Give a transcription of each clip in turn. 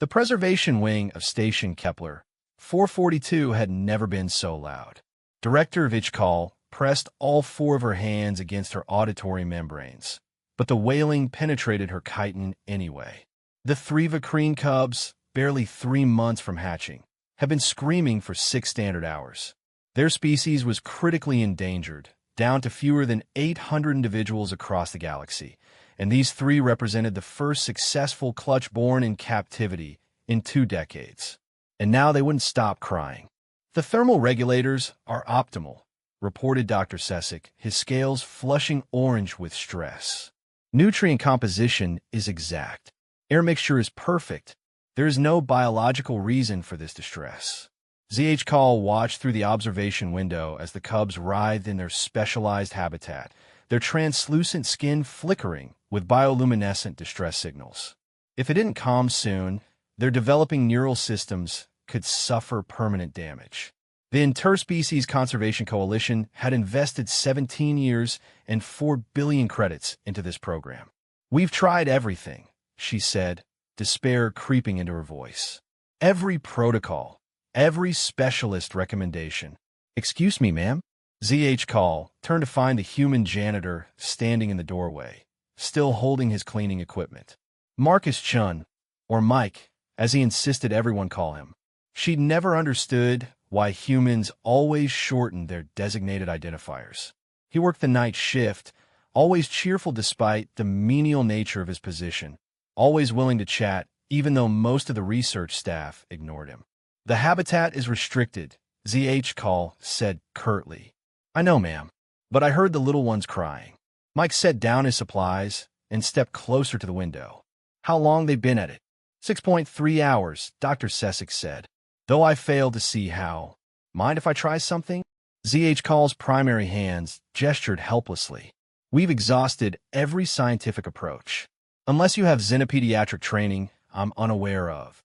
The preservation wing of Station Kepler 442 had never been so loud. Director HFY pressed all four of her hands against her auditory membranes, but the wailing penetrated her chitin anyway. The three Vacrine cubs, barely 3 months from hatching, had been screaming for 6 standard hours. Their species was critically endangered, down to fewer than 800 individuals across the galaxy, and these three represented the first successful clutch born in captivity in 2 decades. And now they wouldn't stop crying. The thermal regulators are optimal, reported Dr. Sesek, his scales flushing orange with stress. Nutrient composition is exact. Air mixture is perfect. There is no biological reason for this distress. HFY watched through the observation window as the cubs writhed in their specialized habitat, their translucent skin flickering with bioluminescent distress signals. If it didn't calm soon, their developing neural systems could suffer permanent damage. The Interspecies Conservation Coalition had invested 17 years and 4 billion credits into this program. "We've tried everything," she said, despair creeping into her voice. "Every protocol, every specialist recommendation." "Excuse me, ma'am?" HFY turned to find the human janitor standing in the doorway, still holding his cleaning equipment. Marcus Chun, or Mike, as he insisted everyone call him. She'd never understood why humans always shortened their designated identifiers. He worked the night shift, always cheerful despite the menial nature of his position, always willing to chat even though most of the research staff ignored him. "The habitat is restricted," HFY said curtly. "I know, ma'am, but I heard the little ones crying." Mike set down his supplies and stepped closer to the window. "How long they've been at it?" 6.3 hours, Dr. Sesek said. "Though I failed to see how." "Mind if I try something?" HFY's primary hands gestured helplessly. "We've exhausted every scientific approach. Unless you have xenopediatric training, I'm unaware of."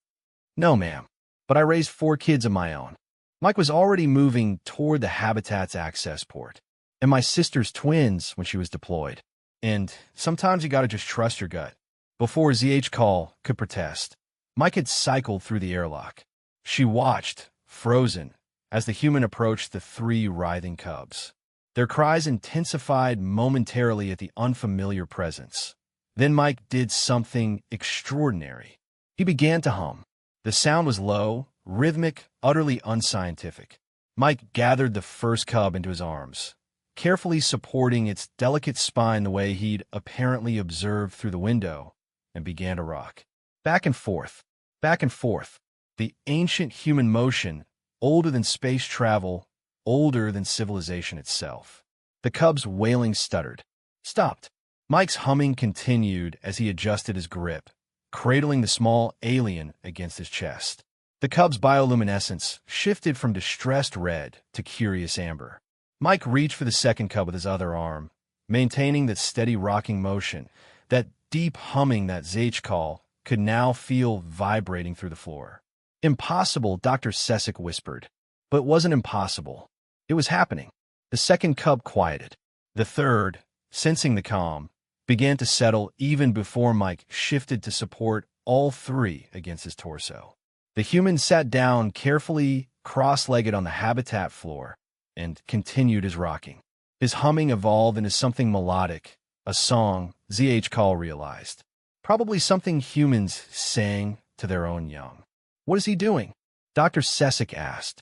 "No, ma'am, but I raised 4 kids of my own." Mike was already moving toward the habitat's access port. "And my sister's twins when she was deployed. And sometimes you gotta just trust your gut." Before HFY could protest, Mike had cycled through the airlock. She watched, frozen, as the human approached the 3 writhing cubs. Their cries intensified momentarily at the unfamiliar presence. Then Mike did something extraordinary. He began to hum. The sound was low, rhythmic, utterly unscientific. Mike gathered the first cub into his arms, carefully supporting its delicate spine the way he'd apparently observed through the window, and began to rock. Back and forth, the ancient human motion, older than space travel, older than civilization itself. The cub's wailing stuttered, stopped. Mike's humming continued as he adjusted his grip, cradling the small alien against his chest. The cub's bioluminescence shifted from distressed red to curious amber. Mike reached for the second cub with his other arm, maintaining that steady rocking motion, that deep humming that HFY could now feel vibrating through the floor. "Impossible," Dr. Sesek whispered. But it wasn't impossible. It was happening. The second cub quieted. The third, sensing the calm, began to settle even before Mike shifted to support all 3 against his torso. The human sat down carefully, cross-legged on the habitat floor, and continued his rocking. His humming evolved into something melodic, a song, HFY realized. Probably something humans sang to their own young. "What is he doing?" Dr. Sesek asked.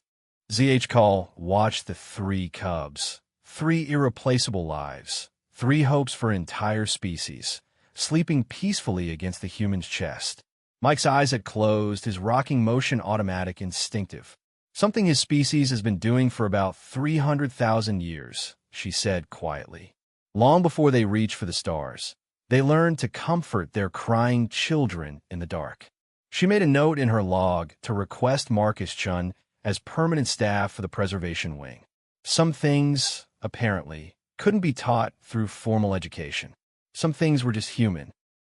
HFY watched the 3 cubs, 3 irreplaceable lives, 3 hopes for an entire species, sleeping peacefully against the human's chest. Mike's eyes had closed, his rocking motion automatic, instinctive. "Something his species has been doing for about 300,000 years, she said quietly. "Long before they reach for the stars, they learned to comfort their crying children in the dark." She made a note in her log to request Marcus Chun as permanent staff for the preservation wing. Some things, apparently, couldn't be taught through formal education. Some things were just human,